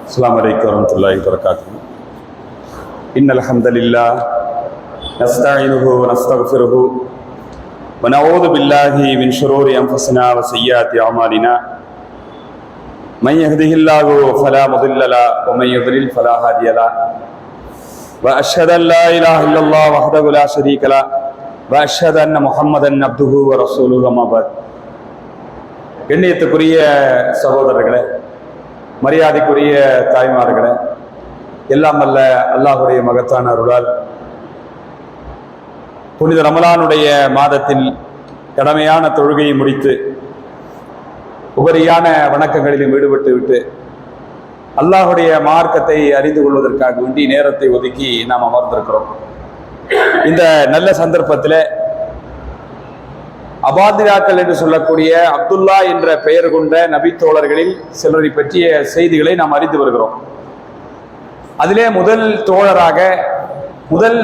السلام عليكم ورحمة الله وبركاته. إن الحمد لله نستعينه ونستغفره ونعوذ بالله من شرور أنفسنا وسيئات أعمالنا. من يهده الله فلا مضل له ومن يضلل فلا هادي له. وأشهد أن لا إله إلا الله وحده لا شريك له وأشهد أن محمدا عبده ورسوله. أما بعد. கண்ணியத்துக்குரிய சகோதரர்களே, மரியாதைக்குரிய தாய்மார்களே, எல்லாம் அல்ல அல்லாஹுடைய மகத்தான அருளால் புனித ரமலானுடைய மாதத்தில் கடமையான தொழுகையை முடித்து உபரியான வணக்கங்களிலும் ஈடுபட்டு விட்டு அல்லாஹுடைய மார்க்கத்தை அறிந்து கொள்வதற்காக வேண்டி நேரத்தை ஒதுக்கி நாம் அமர்ந்திருக்கிறோம். இந்த நல்ல சந்தர்ப்பத்தில் அபாதிராக்கள் என்று சொல்லக்கூடிய அப்துல்லா என்ற பெயர் கொண்ட நபித்தோழர்களில் சிலரை பற்றிய செய்திகளை நாம் அறிந்து வருகிறோம். அதிலே முதல்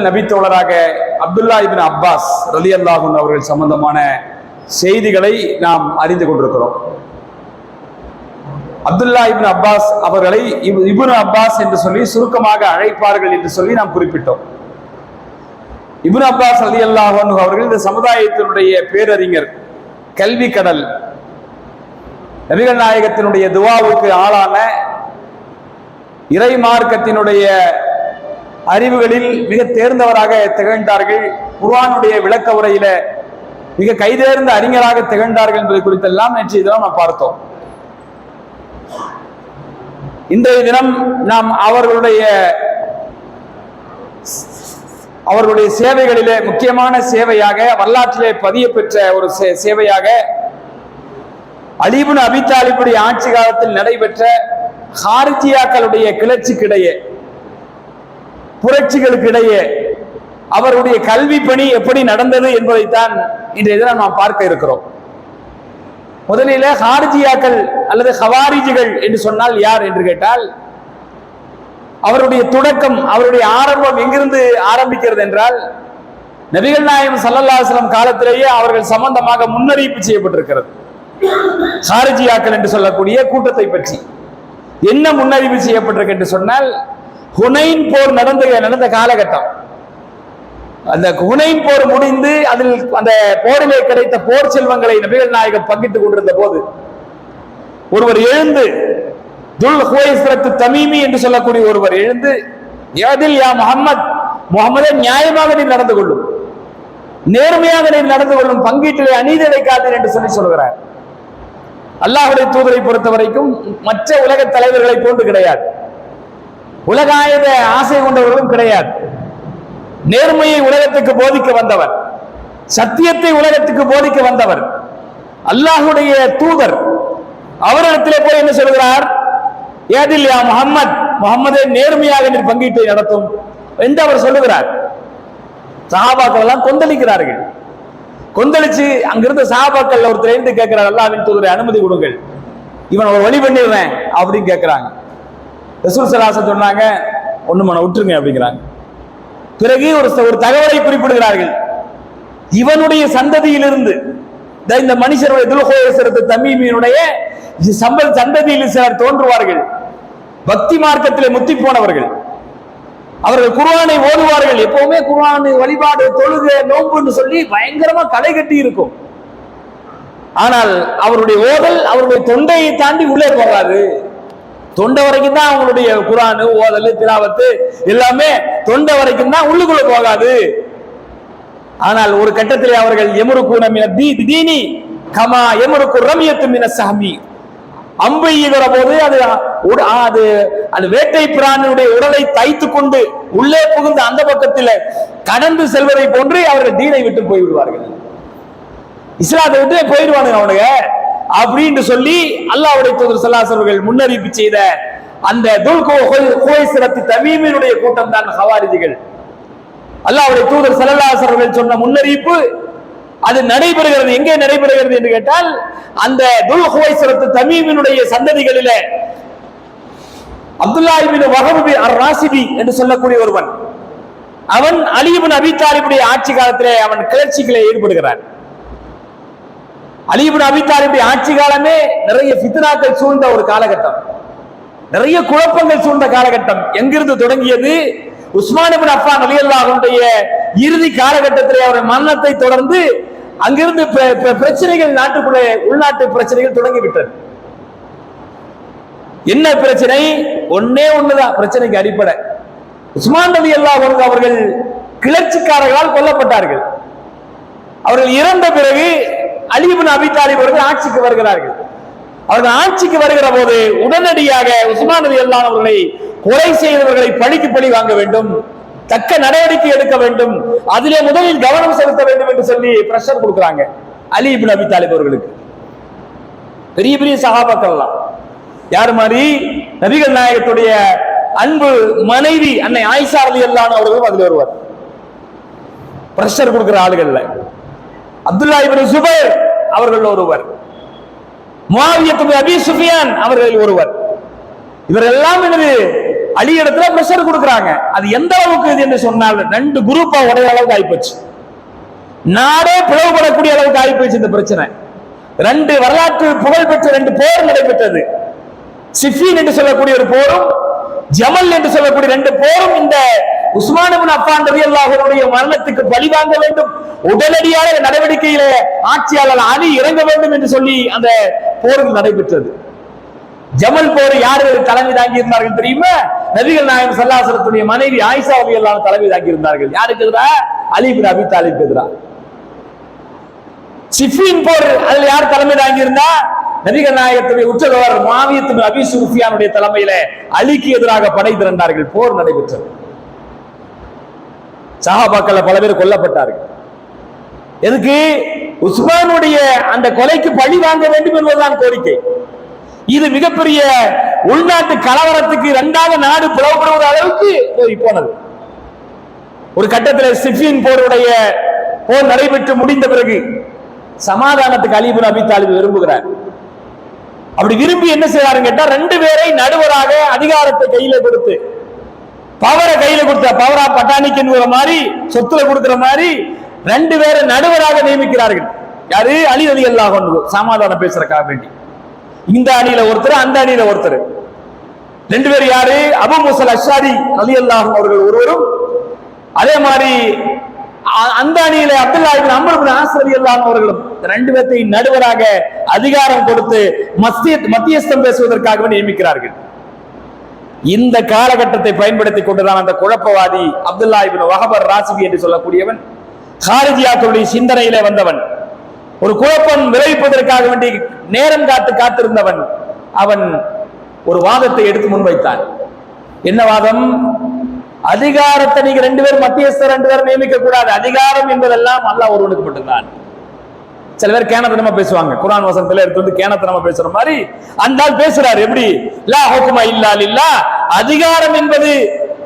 நபித்தோழராக அப்துல்லா இப்னு அப்பாஸ் ரலியல்லாஹு அன்ஹு அவர்கள் சம்பந்தமான செய்திகளை நாம் அறிந்து கொண்டிருக்கிறோம். அப்துல்லா இப்னு அப்பாஸ் அவர்களை இப்னு அப்பாஸ் என்று சொல்லி சுருக்கமாக அழைப்பார்கள் என்று சொல்லி நாம் குறிப்பிட்டோம். இப்னு அப்பாஸ் ரலியல்லாஹு அன்ஹு அவர்கள் இந்த சமுதாயத்தினுடைய பேரறிஞர், கல்வி கடல், நபிகள் நாயகத்தினுடைய துவாவுக்கு ஆளான, இறை மார்க்கத்தினுடைய அறிவுகளில் மிக தேர்ந்தவராக திகழ்ந்தார்கள். குர்ஆனுடைய விளக்க உரையில மிக கைதேர்ந்த அறிஞராக திகழ்ந்தார்கள் என்பதை குறித்தெல்லாம் நேற்றைய தினம் நாம் பார்த்தோம். இன்றைய தினம் நாம் அவர்களுடைய சேவைகளிலே முக்கியமான சேவையாக, வரலாற்றிலே பதிய பெற்ற ஒரு சேவையாக, அலி இப்னு அபீ தாலிபுடைய ஆட்சி காலத்தில் நடைபெற்ற ஹாரிஜியாக்களுடைய கிளர்ச்சிக்கிடையே, புரட்சிகளுக்கிடையே அவருடைய கல்வி பணி எப்படி நடந்தது என்பதைத்தான் இன்றைய தினம் நாம் பார்க்க இருக்கிறோம். முதலில் ஹாரிஜியாக்கள் அல்லது ஹவாரிஜிகள் என்று சொன்னால் யார் என்று கேட்டால், அவருடைய தொடக்கம், அவருடைய ஆரம்பம் எங்கிருந்து ஆரம்பிக்கிறது என்றால், நபிகள் நாயகம் ஸல்லல்லாஹு அலைஹி வஸல்லம் காலத்திலேயே அவர்கள் சம்பந்தமாக முன்னறிவிப்பு செய்யப்பட்டிருக்கிறது. ஹாரிஜியாக்கள் என்று சொல்லக்கூடிய கூட்டத்தை பற்றி என்ன முன்னறிவிப்பு செய்யப்பட்டிருக்கு என்று சொன்னால், ஹுனைன் போர் நடந்த காலகட்டம், அந்த ஹுனைன் போர் முடிந்து அதில் அந்த போரிலே கிடைத்த போர் செல்வங்களை நபிகள் நாயகம் பங்கிட்டுக் கொண்டிருந்த போது ஒருவர் எழுந்து, துல் ஹுவைஸ்ரத்து தமீமி என்று சொல்லக்கூடிய ஒருவர் எழுந்து, யாதில் யா முஹம்மத், முஹம்மதே நியாயமாக நீ நடந்து கொள்ளும், நேர்மையாக நீ நடந்து கொள்ளும், பங்கீட்டிலே அநீதி இழைக்காதீர் என்று சொல்கிறார். அல்லாஹ்வுடைய தூதரை பொறுத்த வரைக்கும் மற்ற உலக தலைவர்களை போன்று கிடையாது, உலகாயத ஆசை கொண்டவர்களும் கிடையாது. நேர்மையை உலகத்துக்கு போதிக்க வந்தவர், சத்தியத்தை உலகத்துக்கு போதிக்க வந்தவர், அல்லாஹ்வுடைய தூதர். அவரிடத்திலே போய் என்ன சொல்கிறார்? யாதில் யா முஹம்மத், முஹம்மதே நேர்மையாக நீர் பங்கீட்டை நடத்தும் என்று அவர் சொல்லுகிறார். சஹாபாக்கள் எல்லாம் கொந்தளிக்கிறார்கள். கொந்தளிச்சு அங்கிருந்த சஹாபாக்கள் ஒருத்தர் எழுந்து கேட்கிறார், அல்லாஹ்வின் தூதரை அனுமதி கொடுங்கள், இவன் ஒரு வழி பண்ணிடுறேன் அப்படின்னு கேட்கிறாங்க. ரசூல் ஸல்லல்லாஹு அலைஹி வஸல்லம் சொன்னாங்க, ஒண்ணு மன விட்டுருங்க அப்படிங்கிறாங்க. பிறகு ஒரு தகவலை குறிப்பிடுகிறார்கள், இவனுடைய சந்ததியிலிருந்து, இந்த மனுஷனுடைய துல் ஹுவைஸ்ரத்து தமீமியினுடைய சந்ததியில் சிலர் தோன்றுவார்கள், பக்தி மார்க்கத்திலே முத்தி போனவர்கள். அவர்கள் குர்ஆனை ஓதுவார்கள். எப்பவுமே குர்ஆன் வழிபாடு, தொழுகை, நோன்புன்னு சொல்லி பயங்கரமா களை கட்டி இருக்கும். ஆனால் அவருடைய ஓதல் அவருடைய தொண்டையை தாண்டி உள்ளே போகாது. தொண்டை வரைக்கும் தான் அவங்களுடைய குர்ஆன் ஓதல், திலாவத்து எல்லாமே தொண்டை வரைக்கும் தான், உள்ளுக்குள்ள போகாது. ஆனால் ஒரு கட்டத்திலே அவர்கள் யம்ருகுன மின தீனி கமா யம்ருக்கு ரமியத்து மின ஸஹமி, அம்பு ஈகிற போது அது வேட்டை பிராணியுடைய உடலை தைத்து கொண்டு உள்ளே புகுந்த அந்த பக்கத்தில் கடந்து செல்வதை போன்று அவர்கள் தீனை விட்டு போய்விடுவார்கள், இஸ்லாத்தை விட்டு போயிடுவானுங்க அவனுங்க அப்படின்னு சொல்லி அல்லாஹ்வுடைய தூதர் ஸல்லல்லாஹு அலைஹி வஸல்லம் முன்னறிவிப்பு செய்த அந்த துல் ஹுவைஸ்ரத்து தமீமினுடைய கூட்டம் தான் ஹவாரிஜிகள். அல்லாஹ்வுடைய தூதர் ஸல்லல்லாஹு அலைஹி வஸல்லம் சொன்ன முன்னறிவிப்பு அது நடைபெறுகிறது. எங்கே நடைபெறுகிறது என்று கேட்டால், அந்த துல் ஹுவைஸ்ரத்து தமீமினுடைய சந்ததிகளிலே அப்துல்லா இப்னு வஹப் அர்-ராசிபி என்று சொல்லக்கூடிய ஒருவன், அவன் அலி இப்னு அபீ தாலிபுடைய ஆட்சி காலத்திலே அவன் கிளர்ச்சிகளில் ஈடுபடுகிறான். அலி இப்னு அபீ தாலிபுடைய ஆட்சி காலமே நிறைய ஃபித்னாக்கள் சூழ்ந்த ஒரு காலகட்டம். நிறைய குழப்பங்கள் சூழ்ந்த காலகட்டம். எங்கிருந்து தொடங்கியது? உஸ்மான் இப்னு அஃபான் ரலியல்லாஹு அன்ஹுடைய இறுதி காலகட்டத்தில் அவருடைய மரணத்தை தொடர்ந்து அங்கிருந்து பிரச்சனைகள், நாட்டுக்குள்ளே உள்நாட்டு பிரச்சனைகள் தொடங்கிவிட்டது. என்ன பிரச்சனை? ஒன்னே ஒண்ணுதான் பிரச்சனைக்கு அடிப்படை. உஸ்மான் ரலியல்லாஹு அன்ஹு அவர்கள் கிளர்ச்சிக்காரர்களால் கொல்லப்பட்டார்கள். அவர்கள் இறந்த பிறகு அலி இப்னு அபீ தாலிப் அவர்கள் ஆட்சிக்கு வருகிறார்கள். அவர்கள் ஆட்சிக்கு வருகிற போது உடனடியாக உஸ்மான் ரலியல்லாஹு அன்ஹு அவர்களை கொலை செய்தவர்களை பழிக்கு பழி வாங்க வேண்டும், தக்க நடவடிக்கை எடுக்க வேண்டும், அதிலே முதலில் கவனம் செலுத்த வேண்டும் என்று சொல்லி பிரஷர் கொடுக்கிறாங்க அலி இப்னு அபீ தாலிப் அவர்களுக்கு. பெரிய பெரிய சஹாபாக்கள் எல்லாம் யார் மாதிரி? நபிகள் நாயகத்துடைய அன்பு மனைவி அன்னை ஆயிஷா ரலியல்லாஹு அன்ஹா அவர்களும் அதில் வருவார். பிரஷர் கொடுக்கிற ஆளுகள்ல அப்துல்லா இப்னு சுபைர் அவர்கள் ஒருவர், முஆவியா இப்னு அபீ சுஃபியான் அவர்கள் ஒருவர். இவர்கள் எல்லாம் என்னது அலி இடத்துல பிரஷர் கொடுக்கறாங்க. அது எந்த அளவுக்கு இது என்று சொன்னால் 2 குரூப்பா உடைய அளவுக்கு ஆயிப்போச்சு. நாடே பிளவுபடக்கூடிய அளவுக்கு ஆயிப்போச்சு இந்த பிரச்சனை. 2 வரலாற்று புகழ்பெற்ற 2 போர் நடைபெற்றது. சிஃபீன் என்று சொல்லக்கூடிய ஒரு போரும், ஜமல் என்று சொல்லக்கூடிய 2 போரும் இந்த உஸ்மான் இப்னு அஃபான் ரலியல்லாஹு அன்ஹுடைய மரணத்துக்கு பழி வாங்க வேண்டும், உடனடியாக நடவடிக்கையில ஆட்சியாளர் அலி இறங்க வேண்டும் என்று சொல்லி அந்த போர்கள் நடைபெற்றது. ஜமல் போர் யார் தலைமை தாங்கி இருந்தார்கள் தெரியுமா? நபிகள் நாயகம் ஸல்லல்லாஹு அலைஹி வஸல்லத்துடைய மனைவி ஆயிஷா ரலியல்லாஹு அன்ஹா தலைமை தாங்கி இருந்தார்கள். யாருக்கு எதிராக? அலி இப்னு அபீ தாலிப் எதிராக. சிஃபீன் போர் அதில் யார் தலைமை தாங்கி இருந்தா? நபிகள் நாயகத்துடைய உற்றவர் முஆவியா இப்னு அபீ சுஃபியானுடைய தலைமையில அலிக்கு எதிராக படை திரண்டார்கள். போர் நடைபெற்றது. சஹாபாக்கள் பல பேர் கொல்லப்பட்டார்கள். எதுக்கு? உஸ்மானுடைய அந்த கொலைக்கு பழி வாங்க வேண்டும் என்பதுதான் கோரிக்கை. இது மிகப்பெரிய உள்நாட்டு கலவரத்துக்கு 2வது நாடு பிளவுபடுவது அளவுக்கு போனது. ஒரு கட்டத்தில் சிஃபீன் போருடைய போர் நடைபெற்று முடிந்த பிறகு சமாதானத்துக்கு அலி இப்னு அபீ தாலிப் விரும்புகிறார். அப்படி விரும்பி என்ன செய்யறாருன்னு கேட்டா, 2 பேரை நடுவராக அதிகாரத்தை கையில கொடுத்து, பவரை கையில கொடுத்த, பவரா பட்டாணிக்குங்கிற மாதிரி சொத்துல கொடுக்கிற மாதிரி 2 பேரை நடுவராக நியமிக்கிறார்கள். யாரு? அலி ரலியல்லாஹு அன்ஹு சமாதானம் பேசுறதுக்காக வேண்டி. இந்த அணியில ஒருத்தர், அந்த அணியில ஒருத்தர். 2 பேர் யாரு? அபூ மூஸா அஷ்அரி ரலியல்லாஹு அவர்கள் ஒருவரும், அதே மாதிரி அந்த அணியில அப்துல்லா இப்னு அம்ர் இப்னு ஆஸ் ரலியல்லாஹு அவர்களும் 2 பேரை நடுவராக அதிகாரம் கொடுத்து மத்தியஸ்தம் பேசுவதற்காக நியமிக்கிறார்கள். இந்த காலகட்டத்தை பயன்படுத்திக் கொண்டுதான் அந்த குழப்பவாதி அப்துல்லா இப்னு வஹப் ராசிபி என்று சொல்லக்கூடியவன், ஹாரிஜியாக்களுடைய சிந்தனையிலே வந்தவன், ஒரு குழப்பம் விளைவிப்பதற்காக வேண்டி நேரம் காத்திருந்தவன், அவன் ஒரு வாதத்தை எடுத்து முன்வைத்தான். என்ன வாதம்? அதிகாரத்தை நீங்க 2 பேர் மத்தியஸ்தர் 2 பேர் நியமிக்க கூடாது, அதிகாரம் என்பதெல்லாம் அல்லாஹ் ஒருவனுக்கு மட்டும்தான். சில பேர் கேனத்தனமா பேசுவாங்க, குர்ஆன் வசனத்துல எடுத்து வந்து கேனத்தனமா பேசுற மாதிரி அந்த ஆள் பேசுறாரு. எப்படி? லா ஹுக்ம இல்லா லில்லாஹ், அதிகாரம் என்பது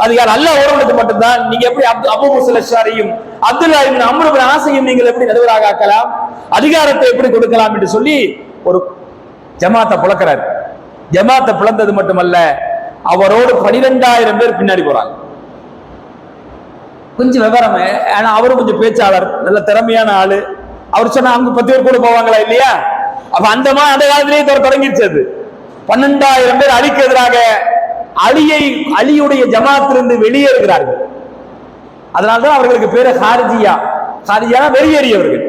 அதிகாரம் அல்லாஹ் ஒருவனுக்கு மட்டும்தான். நீங்க எப்படி அபூ மூஸா அஷ்அரியும் அப்துல்லா இப்னு அம்ர் இப்னு ஆஸையும் நீங்கள் எப்படி நடுவராக ஆக்கலாம், அதிகாரத்தை எப்படி கொடுக்கலாம் என்று சொல்லி ஒரு ஜமாத்தை பிளக்கிறார். ஜமாத்தை பிளந்தது மட்டுமல்ல, அவரோடு 12,000 பேர் பின்னாடி போறாங்க. கொஞ்சம் விவரம், ஆனா அவரும் கொஞ்சம் பேச்சாளர், நல்ல திறமையான ஆளு. அவர் சொன்னா அவங்க 10 பேர் கூட போவாங்களா இல்லையா? அப்ப அந்த காலத்திலேயே தொடங்கிருச்சது. 12,000 பேர் அலிக்கு எதிராக அலியுடைய ஜமாத்திலிருந்து வெளியேறுகிறார்கள். அதனால்தான் அவர்களுக்கு பேரு ஹாரிஜியா. ஹாரிஜியா வெளியேறியவர்கள்.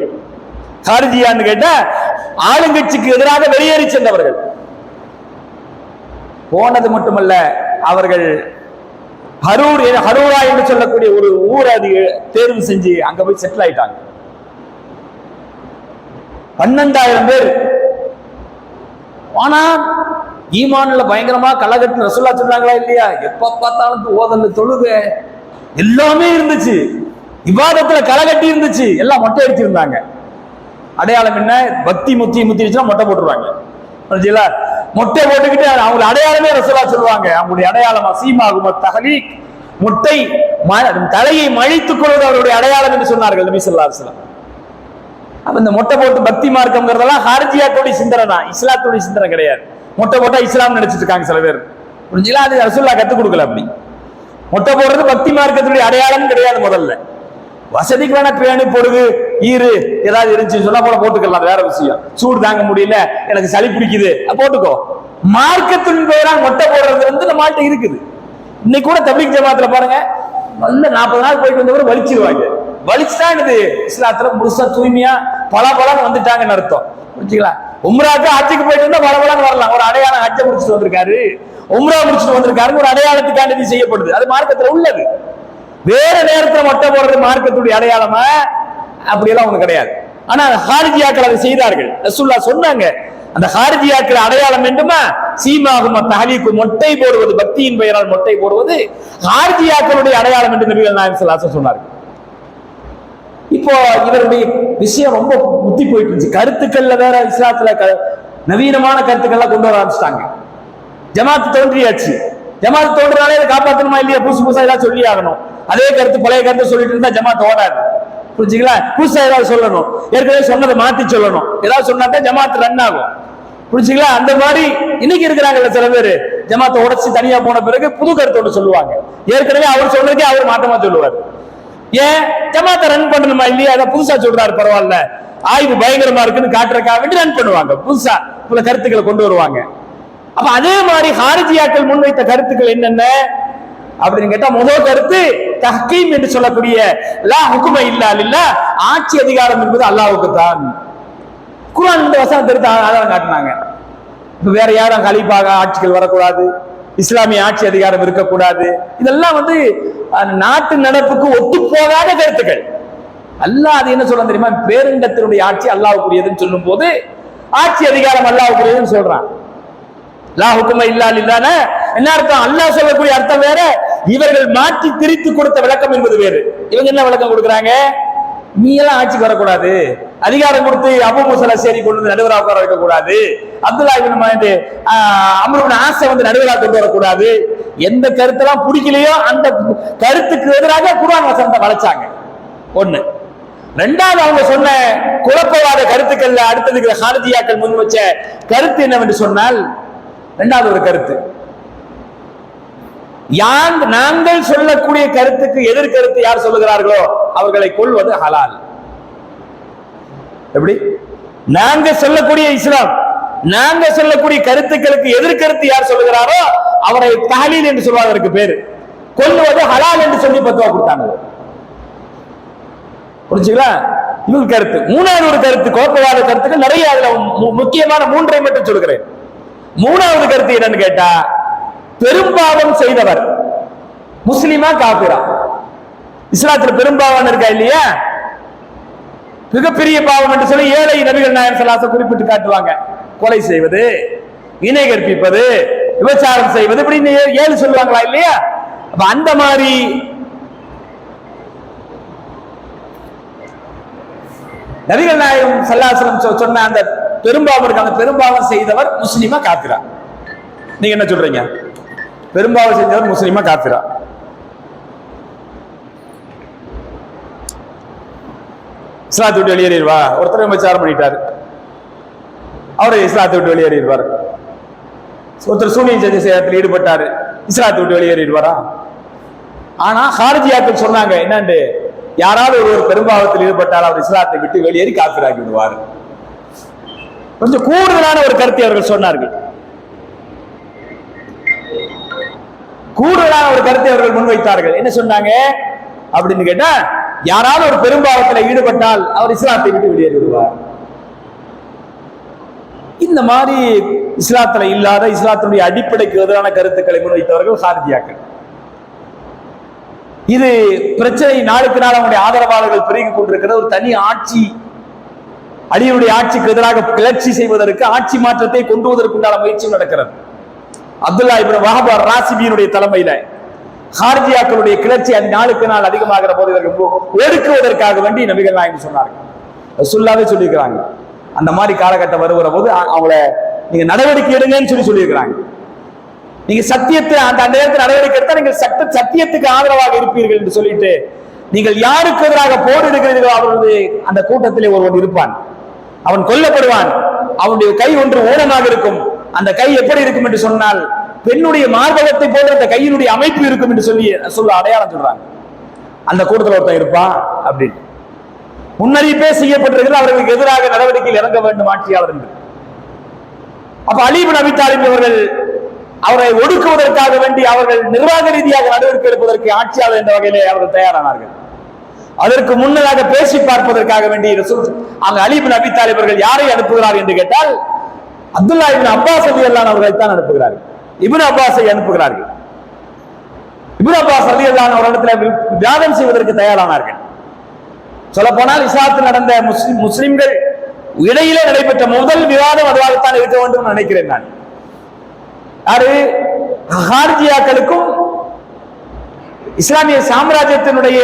ஹாரிஜியான்னு கேட்டா ஆளுங்கட்சிக்கு எதிராக வெளியேறி சென்றவர்கள். போனது மட்டுமல்ல, அவர்கள் ஹரூரா என்று சொல்லக்கூடிய ஒரு ஊரை தேர்வு செஞ்சு அங்க போய் செட்டில் ஆயிட்டாங்க. 12,000 பேர். ஆனா ஈமான்ல பயங்கரமா கலகட்டு ரசூலுல்லாஹ் சொன்னாங்களா இல்லையா? எப்ப பார்த்தாலும் ஓதல், தொழுகை எல்லாமே இருந்துச்சு, இபாதத்துல கலகட்டி இருந்துச்சு, எல்லாம் மொட்டை அடிச்சிருந்தாங்க. அடையாளம் என்ன? பக்தி முத்தி மொட்டை போட்டுருவாங்க. மொட்டை போட்டுக்கிட்டு அவங்க அடையாளமே ரசூலுல்லாஹ் சொல்லுவாங்க. அவங்களுடைய அடையாளம் அசீமாகும் தஹலீக், மொட்டை தலையை மழித்துக் கொள்வது அவருடைய அடையாளம் என்று சொன்னார்கள் நபி ஸல்லல்லாஹு அலைஹி வஸல்லம். அப்ப இந்த மொட்டை போட்டு பக்தி மார்க்கம்ங்கிறதெல்லாம் ஹாரிஜியாக்களுடைய சிந்தனை தான், இஸ்லாத்துடைய சிந்தனை கிடையாது. மொட்டை போட்டா இஸ்லாம் நினைச்சிட்டு இருக்காங்க சில பேர். புரிஞ்சுங்களா? அது ரசூலுல்லாஹ் கத்துக் கொடுக்கல. அப்படி மொட்டை போடுறது பக்தி மார்க்கத்துடைய அடையாளம் கிடையாது. முதல்ல வசதிக்கு வேணா பேணி பொடுகு ஈரு ஏதாவது இருந்துச்சு சொன்னா போல போட்டுக்கலாம், வேற விஷயம். சூடு தாங்க முடியல, எனக்கு சளி பிடிக்குது, போட்டுக்கோ. மார்க்கத்தின் பெயரால் மொட்டை போடுறது நம்மள்ட்ட இருக்குது. இன்னைக்கு கூட தப்லீக் ஜமாத்துல பாருங்க, நல்ல 40 நாள் போயிட்டு வந்தவரை வலிச்சிருவாங்க. வலிச்சுதான் இது இஸ்லாத்துல முழுசா தூய்மையா பலபலன்னு வந்துட்டாங்கன்னு அர்த்தம். புரிஞ்சுங்களா? உம்ராக்கு ஹஜ்ஜுக்கு போயிட்டு வந்தா பலபலன்னு வரலாம். ஒரு அடையாளம், ஹஜ்ஜை முடிச்சுட்டு வந்திருக்காரு, உம்ரா முடிச்சுட்டு வந்திருக்காரு, ஒரு அடையாளத்துக்காண்டி செய்யப்படுது. அது மார்க்கத்துல உள்ளது. வேற நேரத்துல மொட்டை போடுறது மார்க்கத்துடைய அடையாளமா? அப்படியெல்லாம் ஒண்ணு கிடையாது. ஆனா ஹாரிஜியாக்கள் அதை செய்தார்கள். ரசூலுல்லாஹ் சொன்னாங்க, அந்த ஹாரிஜியாக்கள் அடையாளம் வேண்டுமா? சீமாகும் தஹலீக்கு, மொட்டை போடுவது, பக்தியின் பெயரால் மொட்டை போடுவது ஹாரிஜியாக்களுடைய அடையாளம் என்று நபிகள் நாயகம் ஸல்லல்லாஹு அலைஹி வஸல்லம் சொன்னார்கள். இப்போ இவருடைய விஷயம் ரொம்ப முத்தி போயிட்டு இருந்துச்சு. கருத்துக்கள்ல வேற இஸ்லாத்துல நவீனமான கருத்துக்கள்லாம் கொண்டு வர ஆரம்பிச்சிட்டாங்க. ஜமாத் தோன்றியாச்சு. ஜமாத் தோன்றினாலே அதை காப்பாற்றணுமா இல்லையா? புதுசா ஏதாவது சொல்லி ஆகணும். அதே கருத்து பழைய கருத்து சொல்லிட்டு இருந்தா ஜமாத் ஓடாது. புரிஞ்சுங்களா? புதுசா ஏதாவது சொல்லணும், ஏற்கனவே சொன்னதை மாத்தி சொல்லணும். ஏதாவது சொன்னாதான் ஜமாத் ரன் ஆகும். புரிஞ்சுங்களா? அந்த மாதிரி இன்னைக்கு இருக்கிறாங்கல்ல சில பேரு, ஜமாத்தை உடைச்சு தனியா போன பிறகு புது கருத்தோடு சொல்லுவாங்க. ஏற்கனவே அவர் சொன்னதே அவர் மாற்றமா சொல்லுவார். ஏன்? ஜமாத்தை ரன் பண்ணணுமா இல்லையா? அதை புதுசா சொல்றாரு, பரவாயில்ல, ஆய்வு பயங்கரமா இருக்குன்னு காட்டுறதுக்காக வேண்டி ரன் பண்ணுவாங்க. புதுசா பல கருத்துக்களை கொண்டு வருவாங்க. அப்ப அதே மாதிரி ஹாரிஜியாக்கள் முன்வைத்த கருத்துக்கள் என்னென்ன அப்படின்னு கேட்டா, முதல் கருத்து தஹ்கீம் என்று சொல்லக்கூடிய லா ஹுக்ம இல்லா லில்லாஹ், ஆட்சி அதிகாரம் என்பது அல்லாஹ்வுக்கு தான். குர்ஆன் இந்த வசனத்தை எடுத்து ஆதாரம் காட்டினாங்க. இப்ப வேற யாரும் கலீஃபாக ஆட்சிகள் வரக்கூடாது, இஸ்லாமிய ஆட்சி அதிகாரம் இருக்கக்கூடாது. இதெல்லாம் நாட்டு நடப்புக்கு ஒத்து போகாத கருத்துக்கள். அல்லாஹ் அது என்ன சொல்றான் தெரியுமா? பேரிண்டத்தினுடைய ஆட்சி அல்லாஹ்வுக்குரியதுன்னு சொல்லும் போது ஆட்சி அதிகாரம் அல்லாஹ்வுக்குரியதுன்னு சொல்றான். லா ஹுக்ம இல்லா லில்லாஹ் என்ன அர்த்தம்? அல்லாஹ் சொல்லக்கூடிய அர்த்தம் வேற, இவர்கள் மாற்றி திரித்து கொடுத்த விளக்கம் என்பது வேறு. இவங்க என்ன விளக்கம் கொடுக்குறாங்க? நீ எல்லாம் ஆட்சிக்கு வரக்கூடாது, அதிகாரம் கொடுத்து அபூ மூஸா அல்-அஷ்அரி கொண்டு வந்து நடுவராக உட்கார வைக்க கூடாது, அப்துல்லாஹ் இப்னு அம்ர் இப்னு ஆஸ நடுவராக கொண்டு வரக்கூடாது. எந்த கருத்தெல்லாம் பிடிக்கலையோ அந்த கருத்துக்கு எதிராக குர்ஆன் வசனத்தை வளைச்சாங்க. ஒண்ணு. ரெண்டாவது, அவங்க சொன்ன குழப்பவாத கருத்துக்கள்ல அடுத்ததுக்கு ஹாரிஜியாக்கள் முன் வச்ச கருத்து என்னவென்று சொன்னால், இரண்டாவது ஒரு கருத்து, நாங்கள் சொல்லக்கூடிய கருத்துக்கு எதிர்கருத்து யார் சொல்லுகிறார்களோ அவர்களை கொல்வது ஹலால். எப்படி? நாங்க சொல்லக்கூடிய இஸ்லாம், நாங்க சொல்லக்கூடிய கருத்துக்களுக்கு எதிர்கருத்து யார் சொல்லுகிறாரோ அவரை தஹலீல் என்று சொல்வதற்கு பேரு, கொல்லுவது ஹலால் என்று சொல்லி பத்துவா கொடுத்தாங்க. புரிஞ்சுங்களா? இது கருத்து. மூணாவது ஒரு கருத்து, கோப்பவாத கருத்துக்கள் நிறைய, அதுல முக்கியமான 3ஐ மட்டும் சொல்கிறேன். மூணாவது கருத்து என்னன்னு கேட்டா, பெரும்பாவம் செய்தவர் முஸ்லிமா காபிரா? இஸ்லாத்துல பெரும்பாவம் இருக்கா இல்லையா? மிகப்பெரிய பாவம் என்று சொல்லி 7 நபிகள் நாயகம் ஸல்லல்லாஹு அலைஹி வஸல்லம் குறிப்பிட்டு காட்டுவாங்க. கொலை செய்வது, இணை கற்பிப்பது, விபச்சாரம் செய்வது, இப்படி 7 சொல்லுவாங்களா இல்லையா? அப்ப அந்த மாதிரி நபிகள் நாயகம் ஸல்லல்லாஹு அலைஹி வஸல்லம் சொன்ன அந்த பெரும்பாவம் இருக்கு, அந்த பெரும்பாவம் செய்தவர் முஸ்லிமா காபிரா? நீங்க என்ன சொல்றீங்க? பெரும்பாவம் செஞ்சவர் முஸ்லிமா காபிரா? இஸ்லாத்தை விட்டு வெளியேறிடுவா? ஒருத்தர் விபச்சாரம் பண்ணிட்டாரு, அவரை இஸ்லாத்தை விட்டு வெளியேறிடுவார். ஒருத்தர் சூனியம் செஞ்ச செயலத்தில் ஈடுபட்டாரு, இஸ்லாத்தை விட்டு வெளியேறிடுவாரா? ஆனா ஹாரிஜியாக்கள் சொன்னாங்க என்னண்டு, யாராவது ஒரு பெரும்பாவத்தில் ஈடுபட்டால் அவர் இஸ்லாத்தை விட்டு வெளியேறி காபிராகி விடுவார். கொஞ்சம் கூடுதலான ஒரு கருத்தை அவர்கள் சொன்னார்கள். கூடுதலான ஒரு கருத்தை அவர்கள் முன்வைத்தார்கள். என்ன சொன்னாங்க அப்படின்னு கேட்டா, யாராவது ஒரு பெரும்பாவத்தில் ஈடுபட்டால் அவர் இஸ்லாத்தை விட்டு வெளியேறி விடுவார். இந்த மாதிரி இஸ்லாத்துல இல்லாத, இஸ்லாத்தினுடைய அடிப்படைக்கு எதிரான கருத்துக்களை முன்வைத்தவர்கள் ஹாரிஜியாக்கள். இது பிரச்சனை நாளுக்கு நாள் அவங்களுடைய ஆதரவாளர்கள் பெருகிக் கொண்டிருக்கிற ஒரு தனி ஆட்சி, அலியுடைய ஆட்சிக்கு எதிராக கிளர்ச்சி செய்வதற்கு, ஆட்சி மாற்றத்தை கொண்டு வருவதற்குண்டான முயற்சி நடக்கிறது. அப்துல்லாஹ் இப்னு வஹப் ராசிபியினுடைய தலைமையில ஹாரிஜியாக்களுடைய கிளர்ச்சி அந்த நாளுக்கு நாள் அதிகமாகிற போது இவர்கள் ஒடுக்குவதற்காக வேண்டி நபிகள் நாயகம் சொன்னார்கள். ரசூலுல்லாஹ்வே சொல்லியிருக்கிறாங்க, அந்த மாதிரி காலகட்டம் வருகிற போது அவங்கள நீங்க நடவடிக்கை எடுங்கன்னு சொல்லியிருக்கிறாங்க. நீங்க சத்தியத்தை அந்த நேரத்தில் நடவடிக்கை எடுத்தா நீங்கள் சத்தியத்துக்கு ஆதரவாக இருப்பீர்கள் என்று சொல்லிட்டு, நீங்கள் யாருக்கு எதிராக போர் எடுக்கிறீர்களோ அவர்களுடைய அந்த கூட்டத்திலே ஒருவன் இருப்பான், அவன் கொல்லப்படுவான், அவனுடைய கை ஒன்று ஊனமாக இருக்கும். அந்த கை எப்படி இருக்கும் என்று சொன்னால், பெண்ணுடைய மார்பகத்தை போல அந்த கையினுடைய அமைப்பு இருக்கும் என்று சொல்ல அடையாளம் சொல்றாங்க. அந்த கூட்டத்தில் ஒருத்தன் இருப்பான் அப்படின்னு முன்னறிவிப்பே செய்யப்பட்டிருக்கிறது. அவர்களுக்கு எதிராக நடவடிக்கையில் இறங்க வேண்டும் ஆட்சியாளர் என்று. அப்ப அலி இப்னு அபீ தாலிப் அவர்கள் அவரை ஒடுக்குவதற்காக வேண்டி அவர்கள் நிர்வாக ரீதியாக நடவடிக்கை எடுப்பதற்கு ஆட்சியாளர் என்ற வகையிலே அவர்கள் தயாரானார்கள். அதற்கு முன்னதாக பேசி பார்ப்பதற்காக வேண்டி அங்க அலி இப்னு அபீ தாலிப் அவர்கள் யாரை அனுப்புகிறார் என்று கேட்டால் அப்துல்லா இப்னு அப்பாஸ் ரலியல்லாஹு அவர்களை தான் அனுப்புகிறார்கள். இப்னு அப்பாஸை அனுப்புகிறார்கள். இப்னு அப்பாஸ் ரலியல்லாஹு அவர்களிடத்தில் விவாதம் செய்வதற்கு தயாரானார்கள். சொல்ல போனால் இஸ்லாத்தில் நடந்த முஸ்லிம்கள் இடையிலே நடைபெற்ற முதல் விவாதம் அதுவாகத்தான் இருக்க வேண்டும் நினைக்கிறேன் நான். யாரு ஹாரிஜியாக்களுக்கும் இஸ்லாமிய சாம்ராஜ்யத்தினுடைய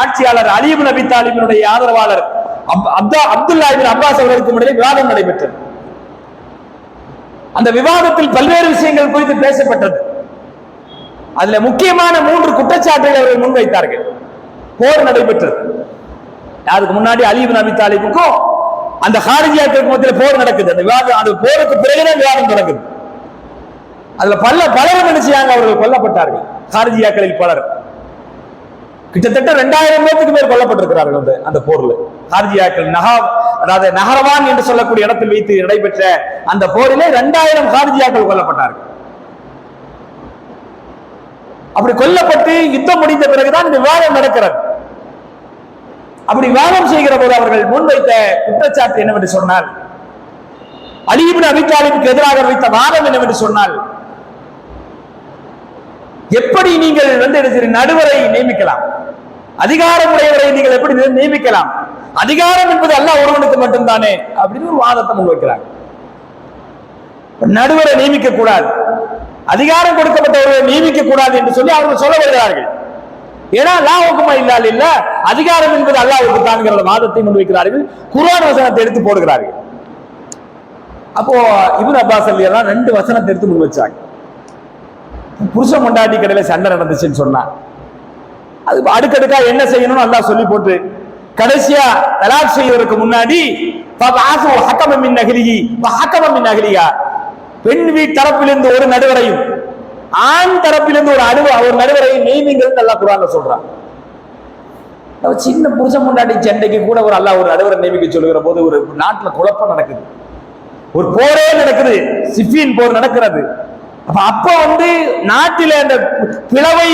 ஆட்சியாளர் அலி இப்னு அபீ தாலிபினுடைய ஆதரவாளர் அப்துல்லா இப்னு அப்பாஸ் அவர்களுக்கும் இடையே விவாதம் நடைபெற்றது. அந்த விவாதத்தில் பல்வேறு விஷயங்கள் குறித்து பேசப்பட்டது. அதுல முக்கியமான 3 குற்றச்சாட்டுகளை அவர்கள் முன்வைத்தார்கள். போர் நடைபெற்றது. அதுக்கு முன்னாடி அலி இப்னு அபீ தாலிபுக்கும் அந்த ஹாரிஜியாக்களுக்கு மத்தியில் போர் நடக்குது. அந்த விவாதம், அந்த போருக்கு பிறகுதான் விவாதம் நடக்குது. அதுல பலரும் என்ன செய்யாங்க, அவர்கள் கொல்லப்பட்டார்கள். ஹாரிஜியாக்களில் பலர், கிட்டத்தட்ட 2000 பேருக்கு மேல் கொல்லப்பட்டிருக்கிறார்கள் அந்த போர்ல. ஹாரிஜியாக்கள் அதாவது நஹரவான் என்று சொல்லக்கூடிய இடத்தில் வைத்து நடைபெற்ற அந்த போரிலே 2000 ஹாரிஜியாக்கள் கொல்லப்பட்டார்கள். அப்படி கொல்லப்பட்டு யுத்தம் முடிந்த பிறகுதான் இந்த விவாதம் நடக்கிறது. அப்படி விவாதம் செய்கிற போது அவர்கள் முன்வைத்த குற்றச்சாட்டு என்னவென்று சொன்னால், அலி இப்னு அபீ தாலிபுக்கு எதிராக வைத்த வாதம் என்னவென்று சொன்னால், எப்படி நீங்கள் நடுவரை நியமிக்கலாம், அதிகாரமுடையவரை நீங்கள் எப்படி நியமிக்கலாம், அதிகாரம் என்பது அல்லாஹ் ஒருவனுக்கு மட்டும்தானே அப்படின்னு ஒரு வாதத்தை முன்வைக்கிறாங்க. நடுவரை நியமிக்க கூடாது, அதிகாரம் கொடுக்கப்பட்டவர்களை நியமிக்க கூடாது என்று சொல்லி அவர்கள் சொல்ல வருகிறார்கள். ஏன்னா லாவுக்குமா இல்ல அதிகாரம் என்பது அல்லாஹ்வுக்கு தான்ங்கிற வாதத்தை முன்வைக்கிறார்கள். குர்ஆன் வசனத்தை எடுத்து போடுகிறார்கள். அப்போ இப்னு அப்பாஸ் ரலியல்லாஹு 2 வசனத்தை எடுத்து முன் வச்சாங்க. புருஷன் பொண்டாட்டி கடையில சண்டை நடந்துச்சுன்னு சொன்னா அது அடுக்கடுக்கா என்ன செய்யணும்னு அல்லாஹ் சொல்லி போட்டு கடைசியா தலாக் செய்வதற்கு முன்னாடி பெண் வீட்டு தரப்பிலிருந்து ஒரு நடுவரையும் ஆண் தரப்பிலிருந்து ஒரு நடுவரையும் நியமிங்கிறது அல்லாஹ் குர்ஆன்ல சொல்றான். சின்ன புருஷன் பொண்டாட்டி சண்டைக்கு கூட ஒரு அல்லாஹ் ஒரு நடுவரை நியமிக்க சொல்லுகிற போது ஒரு நாட்டுல குழப்பம் நடக்குது, ஒரு போரே நடக்குது, சிஃபின் போர் நடக்கிறது. அப்ப நாட்டில அந்த பிளவை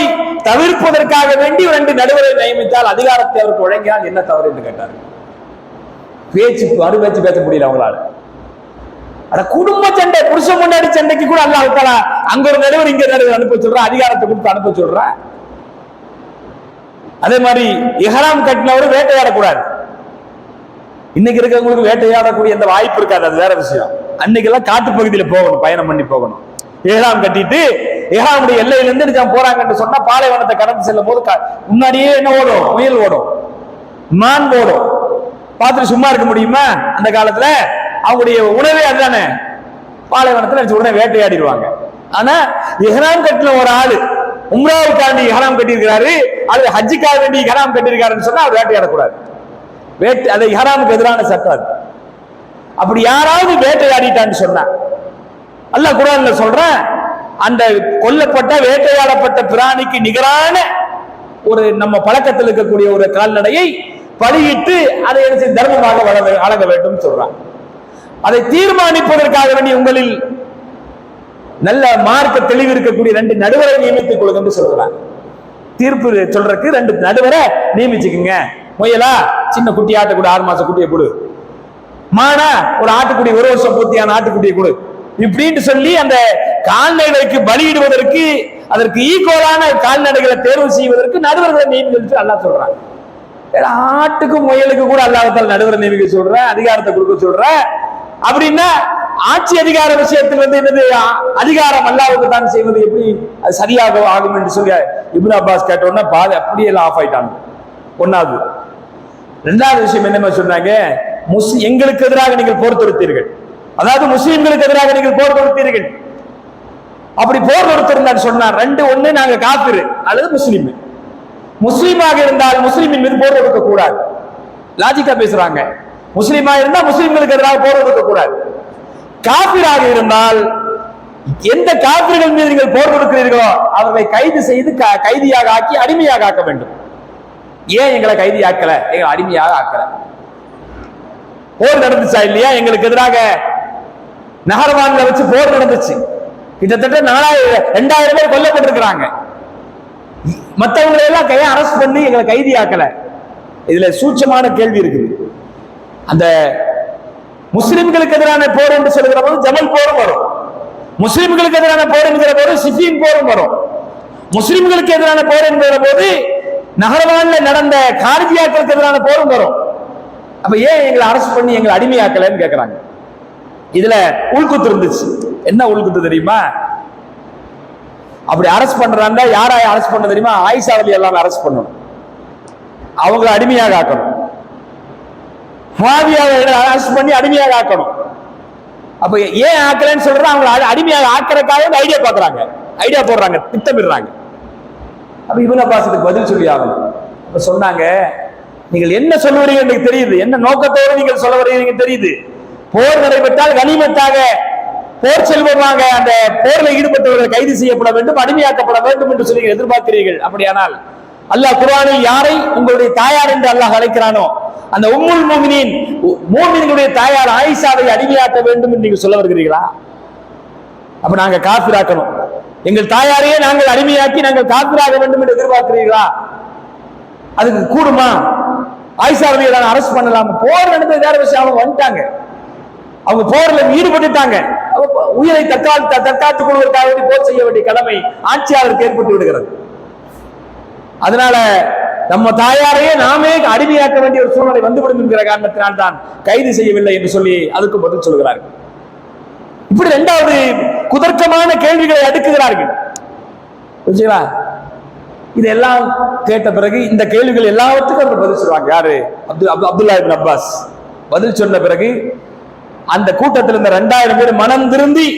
தவிர்ப்பதற்காக வேண்டி 2 நடுவரை நியமித்தால் அதிகாரத்தை அவருக்கு வழங்கினால் என்ன தவறு என்று கேட்டார். பேச்சு பேச முடியல அவங்களால. குடும்ப சண்டை, புருஷன் முன்னாடி சண்டைக்கு கூட அல்லாஹ் தஆலா அங்க ஒரு நடுவர் இங்க நடுவர் அனுப்ப சொல்றான், அதிகாரத்தை கொடுத்து அனுப்ப சொல்றான். அதே மாதிரி இஹ்ராம் கட்டினவரு வேட்டையாடக்கூடாது. இன்னைக்கு இருக்கிறவங்களுக்கு வேட்டையாடக்கூடிய எந்த வாய்ப்பு இருக்காது, அது வேற விஷயம். அன்னைக்கு எல்லாம் காட்டு பகுதியில போகணும், பயணம் பண்ணி போகணும். இஹ்ராம் கட்டிட்டு இஹ்ராமுடைய எல்லையிலிருந்து போறாங்கன்னு சொன்னா பாலைவனத்தை கடந்து செல்லும் போது முன்னாடியே என்ன ஓடும், முயல் ஓடும், மான் ஓடும். பார்த்துட்டு சும்மா இருக்க முடியுமா? அந்த காலத்துல அவங்களுடைய உணவே அதுதானே, பாலைவனத்துல உடனே வேட்டையாடிடுவாங்க. ஆனா இஹ்ராம் கட்டின ஒரு ஆளு உம்ராவுக்காண்டி இஹ்ராம் கட்டியிருக்கிறாரு அல்லது ஹஜ்ஜுக்காக வேண்டி இஹ்ராம் கட்டியிருக்காருன்னு சொன்னா அவர் வேட்டையாடக்கூடாது. அது இஹ்ராமுக்கு எதிரான சட்டம் அது. அப்படி யாராவது வேட்டையாடிட்டான்னு சொன்னா அல்லாஹ் குர்ஆன்ல சொல்றான், அந்த கொல்லப்பட்ட வேட்டையாடப்பட்ட பிராணிக்கு நிகரான ஒரு நம்ம பழக்கத்தில் இருக்கக்கூடிய ஒரு கால்நடையை பலியிட்டு அதை தர்மமாக வழங்க வேண்டும் சொல்றான். அதை தீர்மானிப்பதற்காக வேண்டி உங்களில் நல்ல மார்க்க தெளிவு இருக்கக்கூடிய 2 நடுவரை நியமித்துக் கொள்ளுங்க என்று சொல்றான். தீர்ப்பு சொல்றதுக்கு 2 நடுவரை நியமிச்சுக்குங்க. முயலா சின்ன குட்டி ஆட்டுக்குடி 6 மாச குட்டியை கொடு, மானா ஒரு ஆட்டுக்குடி 1 வருஷம் பூர்த்தியான ஆட்டுக்குட்டியை கொடு, இப்படின்னு சொல்லி அந்த கால்நடைகளுக்கு பலியிடுவதற்கு அதற்கு ஈக்குவலான கால்நடைகளை தேர்வு செய்வதற்கு நடுவர்களை நியமிக்க அல்லாஹ் சொல்றாங்க. ஆட்டுக்கு முயலுக்கு கூட அல்லாஹ் தஆலா நடுவரை நியமிக்க சொல்ற, அதிகாரத்தை கொடுக்க சொல்ற. அப்படின்னா ஆட்சி அதிகார விஷயத்தில் என்னது, அதிகாரம் அல்லாஹ்வுக்கு தான் செய்வது எப்படி அது சரியாக ஆகும் என்று சொல்லி இப்னு அப்பாஸ் கேட்டோன்னா பாதி அப்படியே எல்லாம் ஆஃப் ஆயிட்டாங்க. ஒன்னாவது. 2வது விஷயம் என்ன சொன்னாங்க, எங்களுக்கு எதிராக நீங்கள் போர் தொடுத்தீர்கள், அதாவது முஸ்லிம்களுக்கு எதிராக நீங்கள் போர் தொடுத்தீர்கள். அப்படி போர் தொடுத்திருந்தான்னு சொன்னார் 2 ஒண்ணு நாங்க காஃபிர் அல்லது முஸ்லிம். முஸ்லிமாக இருந்தால் முஸ்லிமின் மீது போர் தொடுக்க கூடாது. லாஜிக்கா பேசுறாங்க. முஸ்லிமா இருந்தா முஸ்லிம்களுக்கு எதிராக போர் தொடுக்க கூடாது. காஃபிராக இருந்தால் எந்த காஃபிர்கள் மீது நீங்கள் போர் தொடுக்கிறீர்களோ அவர்களை கைது செய்து கைதியாக ஆக்கி அடிமையாக ஆக்க வேண்டும். ஏன் எங்களை கைதி ஆக்கல, எங்களை அடிமையாக ஆக்கல? போர் நடந்துச்சா இல்லையா? எங்களுக்கு எதிராக நகர்வான்ல வச்சு போர் நடந்துச்சு. கிட்டத்தட்ட 2000 பேர் கொல்லப்பட்டிருக்கிறாங்க. மற்றவங்களை எல்லாம் அரெஸ்ட் பண்ணி எங்களை கைதியாக்கல. இதுல சூட்சமான கேள்வி இருக்குது. அந்த முஸ்லிம்களுக்கு எதிரான போர் என்று சொல்லுகிற போது ஜமல் போரும் வரும், முஸ்லிம்களுக்கு எதிரான போர் என்கிற போது சிஃபின் போரும் வரும், முஸ்லிம்களுக்கு எதிரான போர் என்கிற போது நகர்வான்ல நடந்த கார்ஜியாக்களுக்கு எதிரான போரும் வரும். அப்ப ஏன் எங்களை அரெஸ்ட் பண்ணி எங்களை அடிமையாக்கலன்னு கேட்கிறாங்க. இதுல உள்குத்து இருந்துச்சு. என்ன உள்குத்து தெரியுமா? அப்படி அரெஸ்ட் பண்றாங்க. யாராய் அரெஸ்ட் பண்ண தெரியுமா? ஆயிஷா ரலியல்லாஹு அன்ஹா அரெஸ்ட் பண்ணணும், அவங்களை அடிமையாக ஆக்கணும். முஆவியாவை அரெஸ்ட் பண்ணி அடிமையாக ஆக்கணும். அப்ப ஏன் ஆக்கலன்னு சொல்ற, அவங்க அடிமையாக ஆக்கிறதுக்காக ஐடியா பாக்குறாங்க, ஐடியா போடுறாங்க, திட்டமிடுறாங்க. அப்ப இப்னு அப்பாஸ் இதுக்கு பதில் சொல்லி ஆகணும். அப்ப சொன்னாங்க, நீங்கள் என்ன சொல்ல வரீங்க எனக்கு தெரியுது, என்ன நோக்கத்தோடு நீங்கள் சொல்ல வரீங்க தெரியுது. போர் நடைபெற்றால் கனிமத்தாக போர் செல்வமாக அந்த போரில் ஈடுபட்டவர்கள் கைது செய்யப்பட வேண்டும், அடிமையாக்கப்பட வேண்டும் என்று சொல்லி எதிர்பார்க்கிறீர்கள். அப்படியானால் அல்லாஹ் குர்ஆனில் யாரை உங்களுடைய தாயார் என்று அல்லாஹ் அழைக்கிறானோ அந்த உம்முல் முஃமினீன் மூமின்களுடைய தாயார் ஆயிஷாவை அடிமையாக்க வேண்டும் என்று நீங்க சொல்ல வருகிறீர்களா? அப்ப நாங்க காஃபிராக்கணும், எங்கள் தாயாரையே நாங்கள் அடிமையாக்கி நாங்கள் காஃபிராக வேண்டும் என்று எதிர்பார்க்கிறீர்களா? அதுக்கு கூடுமா? ஆயிஷா ரலியல்லாஹு அன்ஹா அரெஸ்ட் பண்ணலாம். போர் நடந்தது வேற விஷயம், அவங்க வந்துட்டாங்க, அவங்க போர்ல ஈடுபட்டுட்டாங்க. உயிரை தற்காத்துக் கொள்வதற்காக போர் செய்ய வேண்டிய கடமை ஆட்சியாளருக்கு ஏற்பட்டு விடுகிறது. அதனால நம்ம தாயாரையே நாமே அடிமையாக்க வேண்டிய ஒரு சூழ்நிலை வந்துவிடும் என்கிற காரணத்தினால் தான் கைது செய்யவில்லை என்று சொல்லி அதுக்கு பதில் சொல்கிறார்கள். இப்படி இரண்டாவது குதர்க்கமான கேள்விகளை அடுக்குகிறார்கள். புரிஞ்சுங்களா? இதெல்லாம் கேட்ட பிறகு இந்த கேள்விகள் எல்லாவற்றுக்கும் அவர் பதில் சொல்றாங்க. யாரு? அப்துல்லா இப்னு அப்பாஸ் பதில் சொன்ன பிறகு அந்த கூட்டத்தில் இருந்த 2000 பேர் மனம் திருந்தி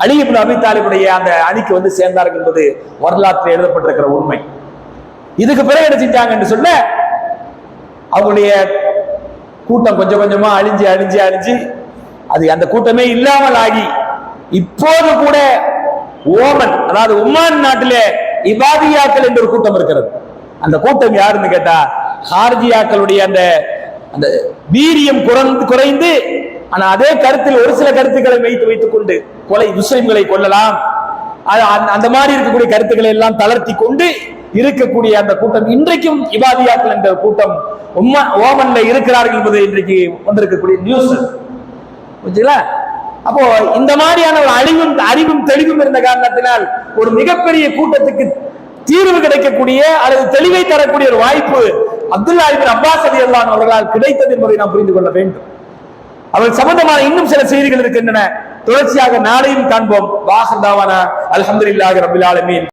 அலி இப்னு அபீ தாலிபுடைய அந்த அணிக்கு வந்து சேர்ந்தார்கள் என்பது வரலாற்றில் எழுதப்பட்டிருக்கிற உண்மை. இதுக்கு பிறகு என்ன செஞ்சாங்க என்று சொல்ல, அவங்களுடைய கூட்டம் கொஞ்சம் கொஞ்சமா அழிஞ்சு அழிஞ்சு அழிஞ்சு அது அந்த கூட்டமே இல்லாமல் ஆகி இப்போது கூட ஓமன், அதாவது உமான் நாட்டிலே இபாதியாக்கள் என்ற ஒரு கூட்டம் இருக்கிறது. அந்த கூட்டம் யாருன்னு கேட்டா ஹார்ஜியாக்களுடைய அந்த அந்த வீரியம் குறைந்து, ஆனா அதே கருத்தில் ஒரு சில கருத்துக்களை வைத்துக் கொண்டு கொலை முஸ்லிம்களை கொள்ளலாம், அந்த மாதிரி இருக்கக்கூடிய கருத்துக்களை எல்லாம் தளர்த்தி கொண்டு இருக்கக்கூடிய அந்த கூட்டம் இன்றைக்கும் இபாதியாக்கள் என்ற கூட்டம் ஓமன்ல இருக்கிறார்கள் என்பது இன்றைக்கு வந்திருக்கக்கூடிய நியூஸ். புரியுதுங்களா? அப்போ இந்த மாதிரியான ஒரு அறிவும் தெளிவும் இருந்த காரணத்தினால் ஒரு மிகப்பெரிய கூட்டத்துக்கு தீர்வு கிடைக்கக்கூடிய அல்லது தெளிவை தரக்கூடிய ஒரு வாய்ப்பு அப்துல்லா இப்னு அப்பாஸ் ரலியல்லாஹு அன்ஹு அவர்களால் கிடைத்தது என்பதை நாம் புரிந்து கொள்ள வேண்டும். அவர்கள் சம்பந்தமான இன்னும் சில செய்திகள் இருக்கின்றன. தொடர்ச்சியாக நாளையும் காண்போம். வாஹிர் தாவானா அல்ஹம்துலில்லாஹி ரப்பில் ஆலமீன்.